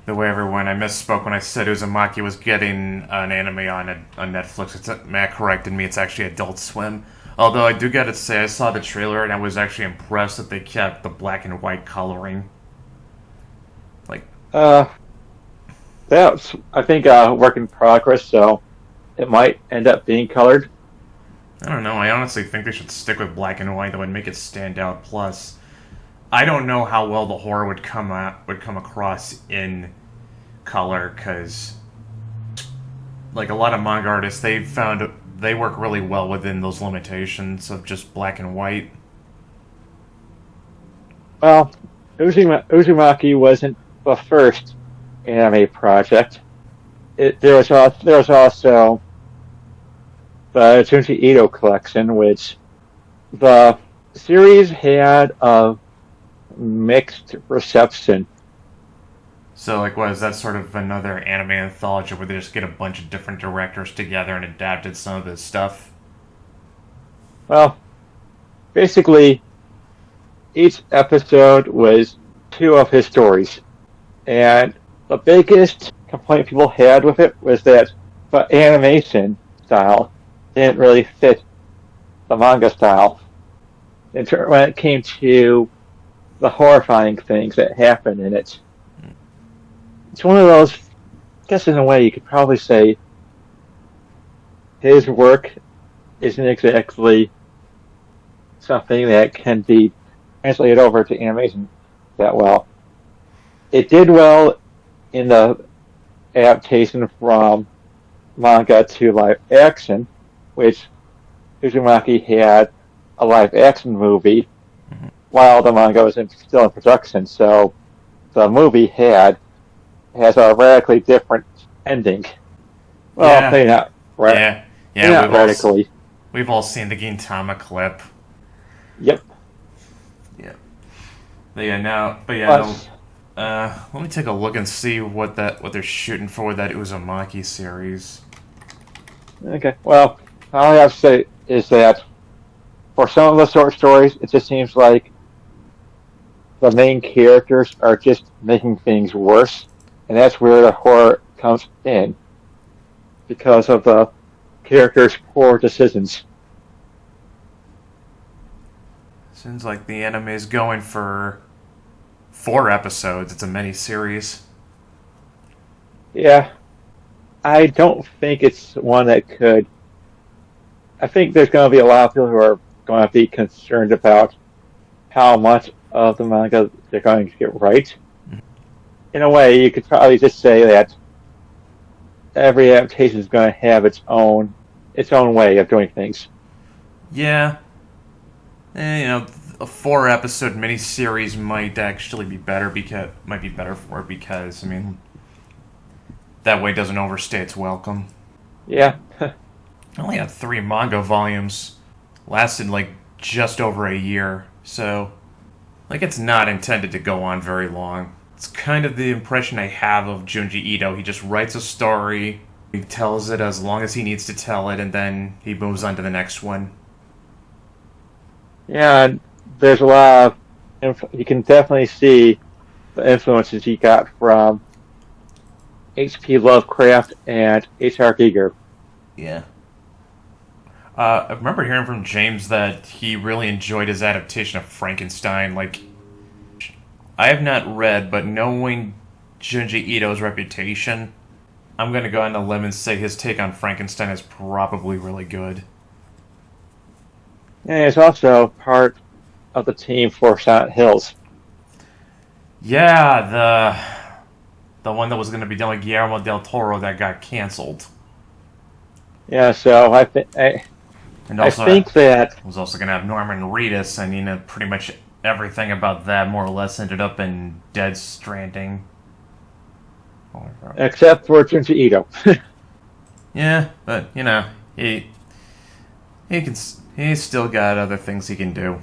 [SPEAKER 1] the way everyone, I misspoke when I said Uzumaki was getting an anime on Netflix. Matt corrected me, it's actually Adult Swim. Although I do gotta say, I saw the trailer and I was actually impressed that they kept the black and white coloring.
[SPEAKER 2] That's, I think, a work in progress, so it might end up being colored.
[SPEAKER 1] I don't know, I honestly think they should stick with black and white. That would make it stand out. Plus, I don't know how well the horror would come across in color, because like a lot of manga artists, they found they work really well within those limitations of just black and white.
[SPEAKER 2] Well, Uzumaki wasn't the first anime project. There was also the Junji Ito collection, which the series had a mixed reception.
[SPEAKER 1] So, like, what is that, sort of another anime anthology where they just get a bunch of different directors together and adapted some of his stuff?
[SPEAKER 2] Well, basically, each episode was 2 of his stories. And the biggest complaint people had with it was that the animation style didn't really fit the manga style. When it came to the horrifying things that happened in it, it's one of those, I guess in a way you could probably say his work isn't exactly something that can be translated over to animation that well. it did well in the adaptation from manga to live action, which Uzumaki had a live action movie while the manga was still in production. So the movie has a radically different ending. Well,
[SPEAKER 1] Yeah.
[SPEAKER 2] maybe not.
[SPEAKER 1] Yeah.
[SPEAKER 2] Maybe not radically.
[SPEAKER 1] We've all seen the Gintama clip.
[SPEAKER 2] Yep.
[SPEAKER 1] Yeah. But yeah, now, let me take a look and see what they're shooting for with that Uzumaki series.
[SPEAKER 2] Okay. Well, all I have to say is that for some of the short stories, it just seems like the main characters are just making things worse, and that's where the horror comes in because of the characters' poor decisions.
[SPEAKER 1] Seems like the anime is going for 4 episodes. It's a mini-series.
[SPEAKER 2] Yeah, I don't think it's one that could. I think there's going to be a lot of people who are going to be concerned about how much of the manga they're going to get right. In a way, you could probably just say that every adaptation is going to have its own way of doing things.
[SPEAKER 1] Yeah. A 4-episode miniseries might actually be better because I mean that way it doesn't overstay its welcome.
[SPEAKER 2] Yeah.
[SPEAKER 1] I only had 3 manga volumes, lasted like just over a year, so like it's not intended to go on very long. It's kind of the impression I have of Junji Ito. He just writes a story, he tells it as long as he needs to tell it, and then he moves on to the next one.
[SPEAKER 2] Yeah, there's a lot of. You can definitely see the influences he got from H.P. Lovecraft and H.R. Giger.
[SPEAKER 1] Yeah. I remember hearing from James that he really enjoyed his adaptation of Frankenstein. Like, I have not read, but knowing Junji Ito's reputation, I'm going to go on a limb and say his take on Frankenstein is probably really good.
[SPEAKER 2] And he's also part of the team for Silent Hills.
[SPEAKER 1] Yeah, the one that was going to be done with Guillermo del Toro that got canceled.
[SPEAKER 2] Yeah, so I think that
[SPEAKER 1] it was also going to have Norman Reedus, and pretty much everything about that more or less ended up in Dead Stranding.
[SPEAKER 2] Except for Junji Ito.
[SPEAKER 1] Yeah, but he's still got other things he can do.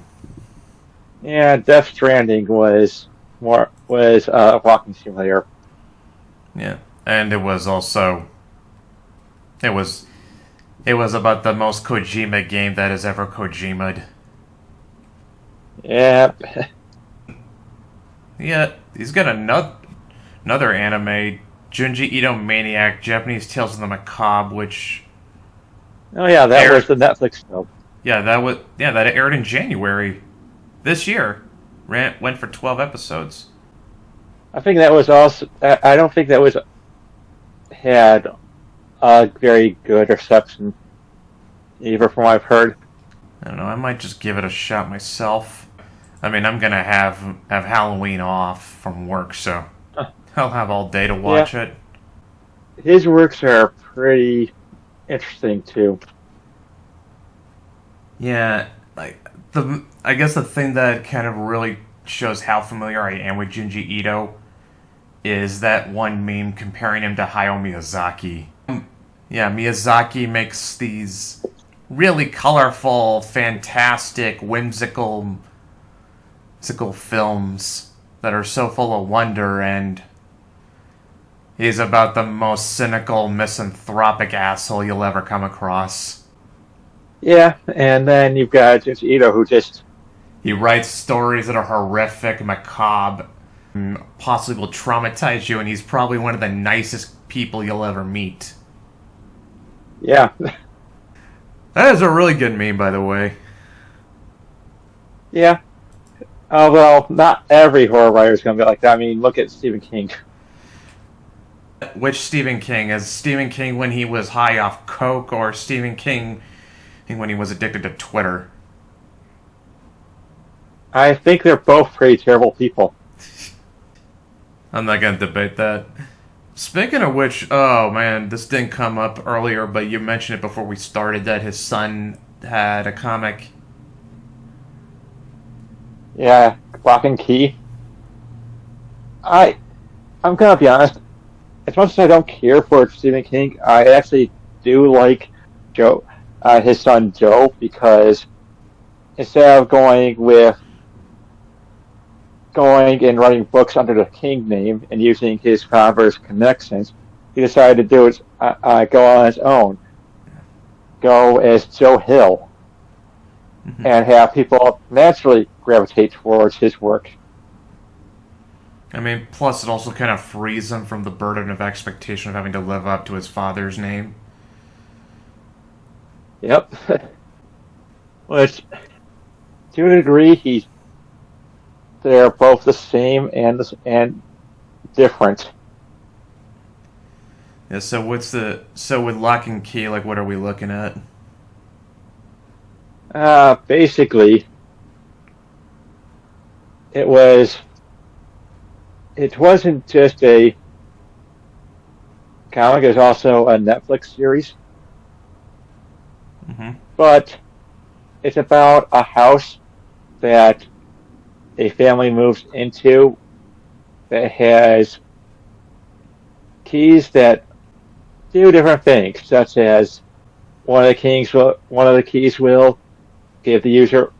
[SPEAKER 2] Yeah, Death Stranding was a walking simulator.
[SPEAKER 1] Yeah, and it was about the most Kojima game that has ever Kojima'd.
[SPEAKER 2] Yeah.
[SPEAKER 1] Yeah, he's got another anime, Junji Ito Maniac, Japanese Tales of the Macabre, which...
[SPEAKER 2] Oh yeah, that was the Netflix film.
[SPEAKER 1] Yeah, that aired in January this year. Went for 12 episodes.
[SPEAKER 2] I think that was also... I don't think that had a very good reception, either from what I've heard.
[SPEAKER 1] I don't know, I might just give it a shot myself. I mean, I'm gonna have Halloween off from work, so I'll have all day to watch it.
[SPEAKER 2] His works are pretty interesting too.
[SPEAKER 1] Yeah, I guess the thing that kind of really shows how familiar I am with Junji Ito is that one meme comparing him to Hayao Miyazaki. Yeah, Miyazaki makes these really colorful, fantastic, whimsical films that are so full of wonder, and he's about the most cynical, misanthropic asshole you'll ever come across.
[SPEAKER 2] Yeah, and then you've got Junji Ito, who just...
[SPEAKER 1] He writes stories that are horrific, macabre, possibly will traumatize you, and he's probably one of the nicest people you'll ever meet.
[SPEAKER 2] Yeah.
[SPEAKER 1] That is a really good meme, by the way.
[SPEAKER 2] Yeah. Well, not every horror writer is going to be like that. I mean, look at Stephen King.
[SPEAKER 1] Which Stephen King? Is Stephen King when he was high off coke, or Stephen King when he was addicted to Twitter?
[SPEAKER 2] I think they're both pretty terrible people.
[SPEAKER 1] I'm not gonna debate that. Speaking of which, oh man, this didn't come up earlier, but you mentioned it before we started that his son had a comic.
[SPEAKER 2] Yeah, Lock and Key. I'm gonna be honest. As much as I don't care for Stephen King, I actually do like Joe, his son Joe, because instead of going and writing books under the King name and using his Converse connections, he decided to do it, go on his own, go as Joe Hill, and have people naturally gravitate towards his work.
[SPEAKER 1] I mean, plus it also kind of frees him from the burden of expectation of having to live up to his father's name.
[SPEAKER 2] Yep. Which, to a degree, they're both the same and different.
[SPEAKER 1] Yeah. So with Lock and Key, like, what are we looking at?
[SPEAKER 2] Basically, it wasn't just a comic; it was also a Netflix series.
[SPEAKER 1] Mm-hmm.
[SPEAKER 2] But it's about a house that a family moves into that has keys that do different things, such as one of the keys will give the user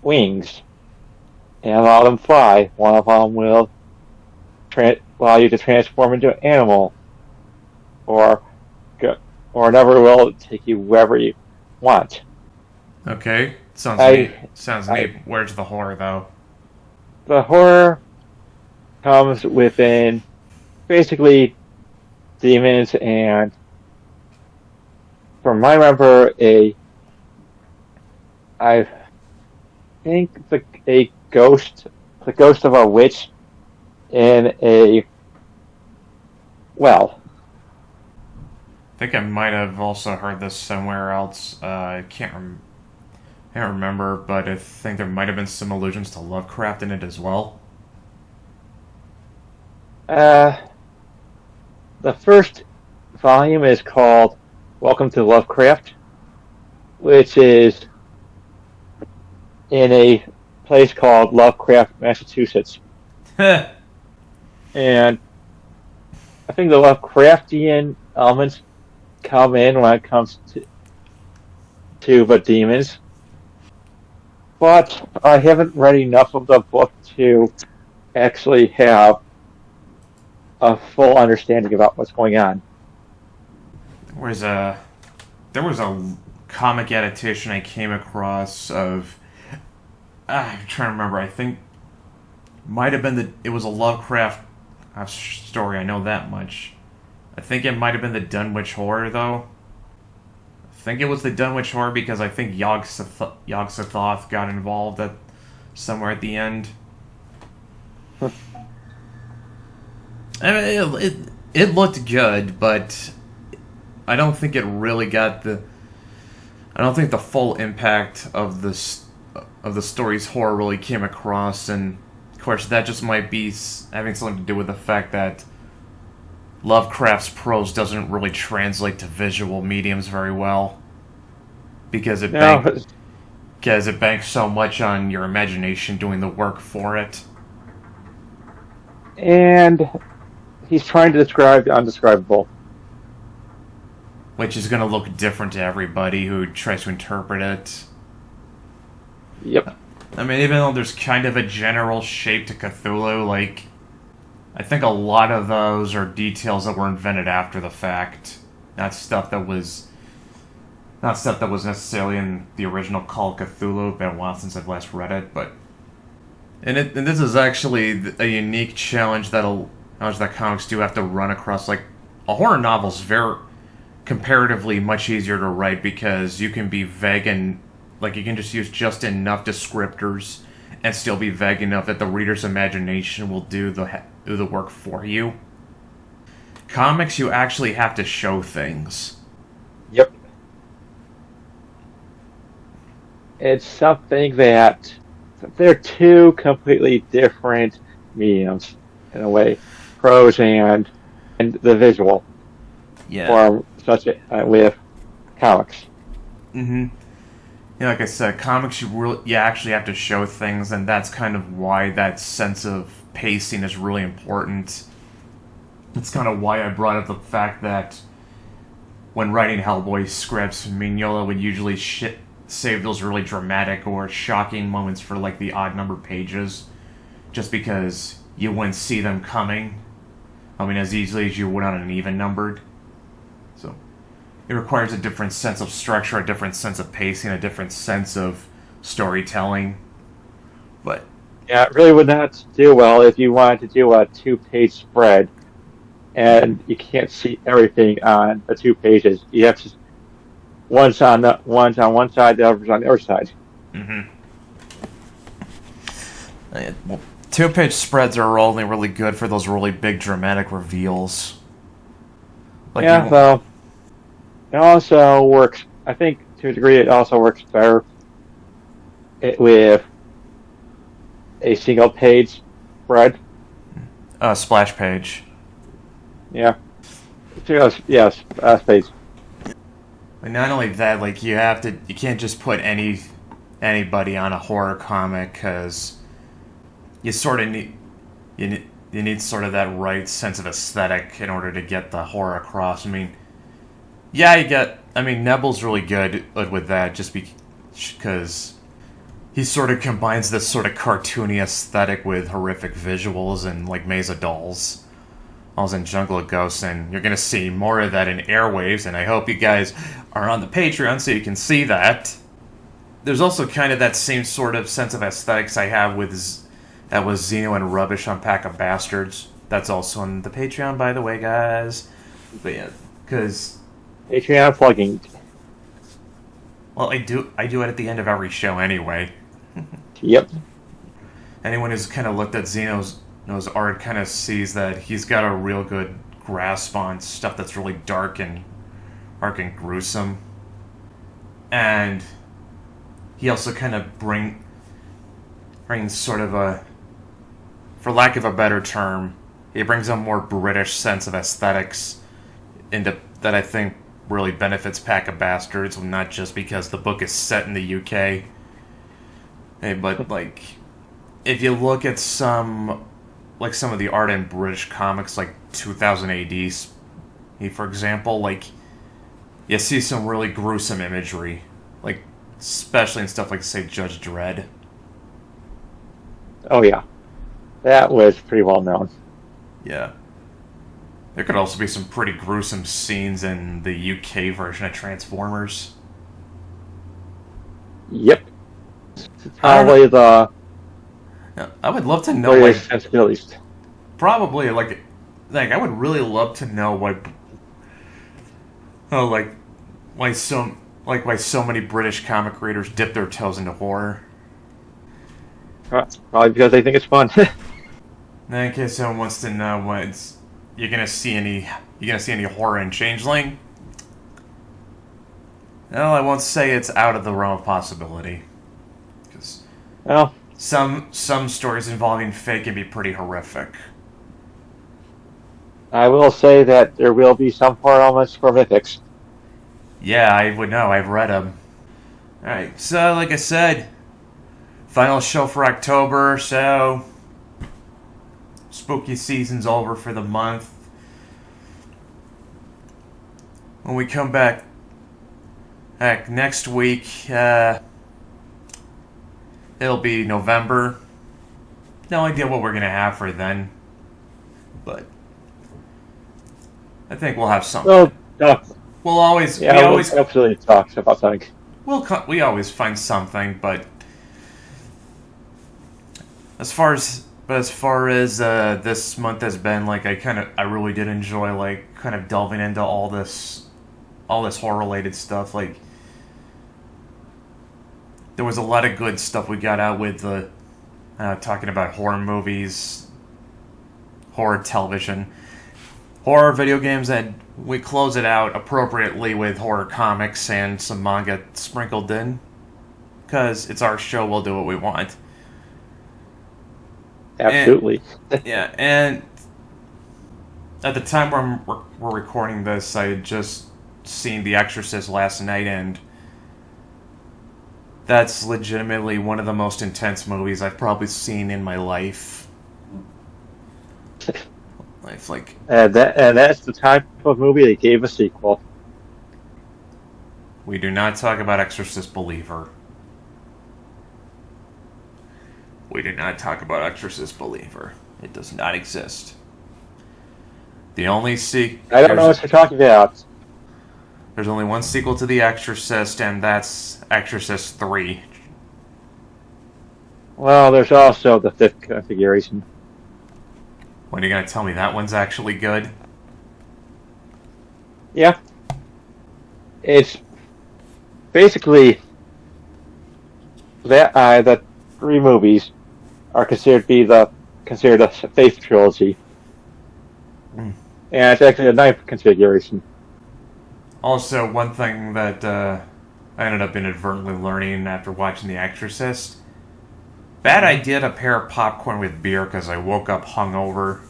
[SPEAKER 2] wings and allow them to fly. One of them will allow you to transform into an animal, or or another will take you wherever you want.
[SPEAKER 1] Okay. Sounds neat. Sounds neat. Where's the horror, though?
[SPEAKER 2] The horror comes within basically demons and, from my remember, I think the ghost of a witch in a well.
[SPEAKER 1] I think I might have also heard this somewhere else. I can't remember, but I think there might have been some allusions to Lovecraft in it as well.
[SPEAKER 2] The first volume is called Welcome to Lovecraft, which is in a place called Lovecraft, Massachusetts. And I think the Lovecraftian elements come in when it comes to the demons. But I haven't read enough of the book to actually have a full understanding about what's going on.
[SPEAKER 1] There was a comic adaptation I came across of. I'm trying to remember. I think might have been it was a Lovecraft story. I know that much. I think it might have been the Dunwich Horror, though. I think it was the Dunwich Horror because I think Yog-Sothoth got involved somewhere at the end. I mean, it looked good, but I don't think it really got I don't think the full impact of the story's horror really came across, and of course that just might be having something to do with the fact that Lovecraft's prose doesn't really translate to visual mediums very well because it banks so much on your imagination doing the work for it.
[SPEAKER 2] And he's trying to describe the undescribable.
[SPEAKER 1] Which is going to look different to everybody who tries to interpret it.
[SPEAKER 2] Yep.
[SPEAKER 1] I mean, even though there's kind of a general shape to Cthulhu, like, I think a lot of those are details that were invented after the fact. Not stuff that was necessarily in the original Call of Cthulhu. It's been a while since I've last read it, but... And this is actually a unique challenge that comics do have to run across. Like, a horror novel's very comparatively much easier to write because you can be vague and, like, you can just use just enough descriptors and still be vague enough that the reader's imagination will do the work for you. Comics, you actually have to show things.
[SPEAKER 2] Yep. It's something that they're two completely different mediums. in a way, prose and the visual form, such with comics.
[SPEAKER 1] Mm-hmm. Yeah, like I said, comics you actually have to show things, and that's kind of why that sense of pacing is really important. That's kind of why I brought up the fact that when writing Hellboy scripts, Mignola would usually save those really dramatic or shocking moments for like the odd number pages, just because you wouldn't see them coming. I mean, as easily as you would on an even numbered. So it requires a different sense of structure, a different sense of pacing, a different sense of storytelling. But
[SPEAKER 2] yeah, it really would not do well if you wanted to do a 2-page spread and you can't see everything on the 2 pages. You have to one's on one side, the other's on the other side.
[SPEAKER 1] Mm-hmm. Well, 2-page spreads are only really good for those really big dramatic reveals. Like
[SPEAKER 2] yeah, so it also works. I think to a degree, it also works better with a single-page spread.
[SPEAKER 1] Splash page.
[SPEAKER 2] Yeah. Yes, splash page.
[SPEAKER 1] But not only that, like you can't just put anybody on a horror comic, because you sort of need you need sort of that right sense of aesthetic in order to get the horror across. I mean, Nebel's really good with that, just because he sort of combines this sort of cartoony aesthetic with horrific visuals and like Maze of Dolls. I was in Jungle of Ghosts, and you're going to see more of that in Airwaves, and I hope you guys are on the Patreon so you can see that. There's also kind of that same sort of sense of aesthetics I have with Xeno and Rubbish on Pack of Bastards. That's also on the Patreon, by the way, guys. But yeah, because
[SPEAKER 2] Patreon plugging.
[SPEAKER 1] Well, I do it at the end of every show anyway.
[SPEAKER 2] Yep.
[SPEAKER 1] Anyone who's kind of looked at Xeno's art kind of sees that he's got a real good grasp on stuff that's really dark and gruesome. And he also kind of brings sort of a, for lack of a better term, he brings a more British sense of aesthetics into that I think really benefits Pack of Bastards, not just because the book is set in the UK. But like, if you look at some of the art in British comics, like 2000 AD, for example, like you see some really gruesome imagery, like especially in stuff like, say, Judge Dredd.
[SPEAKER 2] Oh yeah, that was pretty well known.
[SPEAKER 1] Yeah. There could also be some pretty gruesome scenes in the UK version of Transformers.
[SPEAKER 2] Yep. Probably the.
[SPEAKER 1] I would love to know.
[SPEAKER 2] Sensibilities.
[SPEAKER 1] Probably like I would really love to know why so many British comic creators dip their toes into horror.
[SPEAKER 2] Probably because they think it's fun.
[SPEAKER 1] In case someone wants to know you're gonna see any horror in Changeling. Well, I won't say it's out of the realm of possibility, because some stories involving fate can be pretty horrific.
[SPEAKER 2] I will say that there will be some horror elements for mythics.
[SPEAKER 1] Yeah, I would know. I've read them. Alright, so like I said, final show for October, so spooky season's over for the month. When we come back next week, it'll be November. No idea what we're going to have for then, but I think we'll have something.
[SPEAKER 2] We'll
[SPEAKER 1] always
[SPEAKER 2] absolutely talk about something.
[SPEAKER 1] We always find something, but as far as this month has been, like I really did enjoy like kind of delving into all this horror related stuff. Like there was a lot of good stuff we got out with talking about horror movies, horror television, horror video games, and we close it out appropriately with horror comics and some manga sprinkled in. Because it's our show, we'll do what we want.
[SPEAKER 2] Absolutely.
[SPEAKER 1] And at the time we're recording this, I had just seen The Exorcist last night, and that's legitimately one of the most intense movies I've probably seen in my life.
[SPEAKER 2] And that's the type of movie that gave a sequel.
[SPEAKER 1] We do not talk about Exorcist Believer. We do not talk about Exorcist Believer. It does not exist. The only
[SPEAKER 2] I don't know what you're talking about.
[SPEAKER 1] There's only one sequel to The Exorcist, and that's Exorcist 3.
[SPEAKER 2] Well, there's also the fifth configuration.
[SPEAKER 1] When are you going to tell me that one's actually good?
[SPEAKER 2] Yeah. It's basically that the three movies are considered a faith trilogy. And it's actually a ninth configuration.
[SPEAKER 1] Also, one thing that I ended up inadvertently learning after watching The Exorcist: bad idea to pair popcorn with beer because I woke up hungover.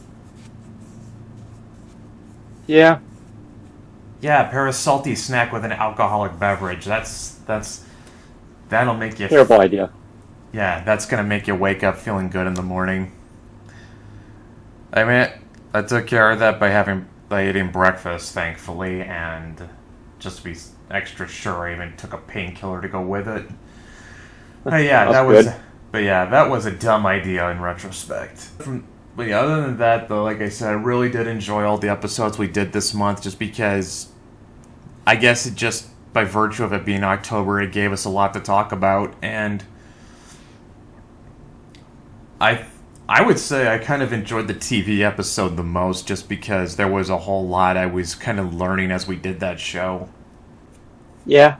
[SPEAKER 2] Yeah.
[SPEAKER 1] Yeah, pair a salty snack with an alcoholic beverage. That'll make you...
[SPEAKER 2] Terrible idea.
[SPEAKER 1] Yeah, that's gonna make you wake up feeling good in the morning. I mean, I took care of that by eating breakfast, thankfully, and just to be extra sure, I even took a painkiller to go with it. But yeah, that was a dumb idea in retrospect. But yeah, other than that, though, like I said, I really did enjoy all the episodes we did this month, just because I guess it just, by virtue of it being October, it gave us a lot to talk about, and I would say I kind of enjoyed the TV episode the most, just because there was a whole lot I was kind of learning as we did that show.
[SPEAKER 2] Yeah.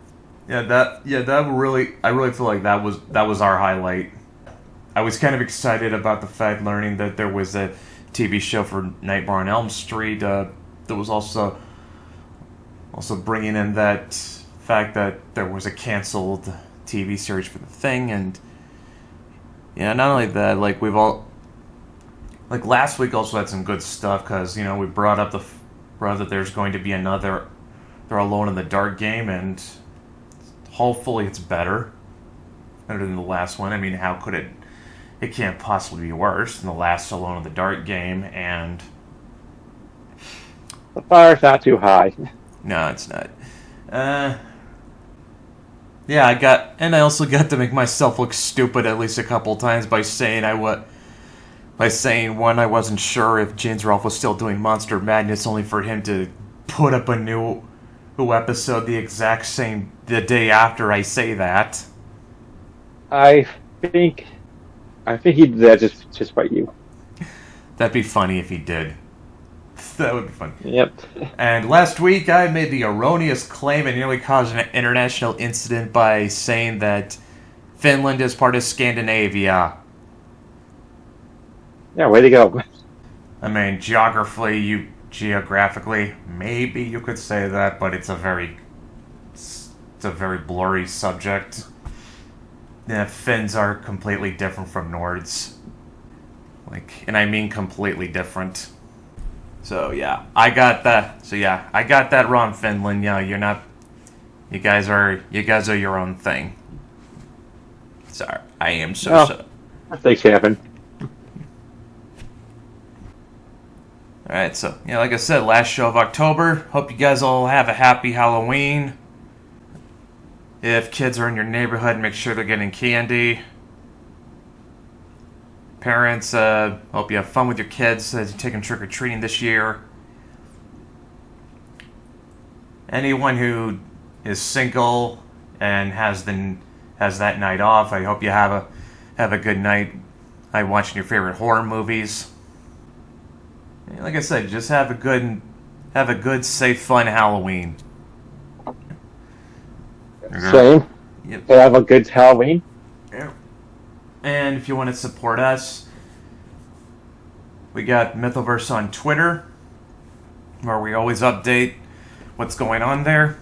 [SPEAKER 1] I really feel like that was our highlight. I was kind of excited about the fact learning that there was a TV show for Nightmare on Elm Street. There was also bringing in that fact that there was a canceled TV series for The Thing, and yeah, not only that, like last week also had some good stuff, because we brought up that there's going to be another They're Alone in the Dark game, and hopefully it's better than the last one. I mean, how could it? It can't possibly be worse than the last Alone in the Dark game, and
[SPEAKER 2] the fire's not too high.
[SPEAKER 1] No, it's not. Yeah, I also got to make myself look stupid at least a couple times by saying one, I wasn't sure if James Rolfe was still doing Monster Madness, only for him to put up a new episode the day after I say that.
[SPEAKER 2] I think he did that just by you.
[SPEAKER 1] That'd be funny if he did. That would be fun.
[SPEAKER 2] Yep.
[SPEAKER 1] And last week I made the erroneous claim and nearly caused an international incident by saying that Finland is part of Scandinavia.
[SPEAKER 2] Yeah, way to go.
[SPEAKER 1] I mean, geographically, maybe you could say that, but it's a very blurry subject. Yeah, Finns are completely different from Nords. And I mean completely different. So yeah, I got that wrong, Finland. Yeah, you're not. You guys are your own thing. Sorry, I am so.
[SPEAKER 2] Things happen.
[SPEAKER 1] Alright, so, like I said, last show of October. Hope you guys all have a happy Halloween. If kids are in your neighborhood, make sure they're getting candy. Parents, hope you have fun with your kids as you take them trick-or-treating this year. Anyone who is single and has that night off, I hope you have a good night watching your favorite horror movies. Like I said, just have a good, safe, fun Halloween.
[SPEAKER 2] Same.
[SPEAKER 1] Yep.
[SPEAKER 2] Have a good Halloween.
[SPEAKER 1] Yeah. And if you want to support us, we got Mythoverse on Twitter, where we always update what's going on there.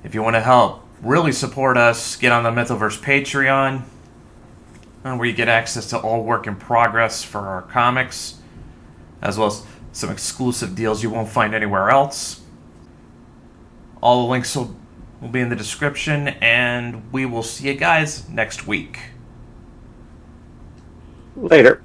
[SPEAKER 1] If you want to help really support us, get on the Mythoverse Patreon. where you get access to all work in progress for our comics, as well as some exclusive deals you won't find anywhere else. All the links will be in the description, and we will see you guys next week.
[SPEAKER 2] Later.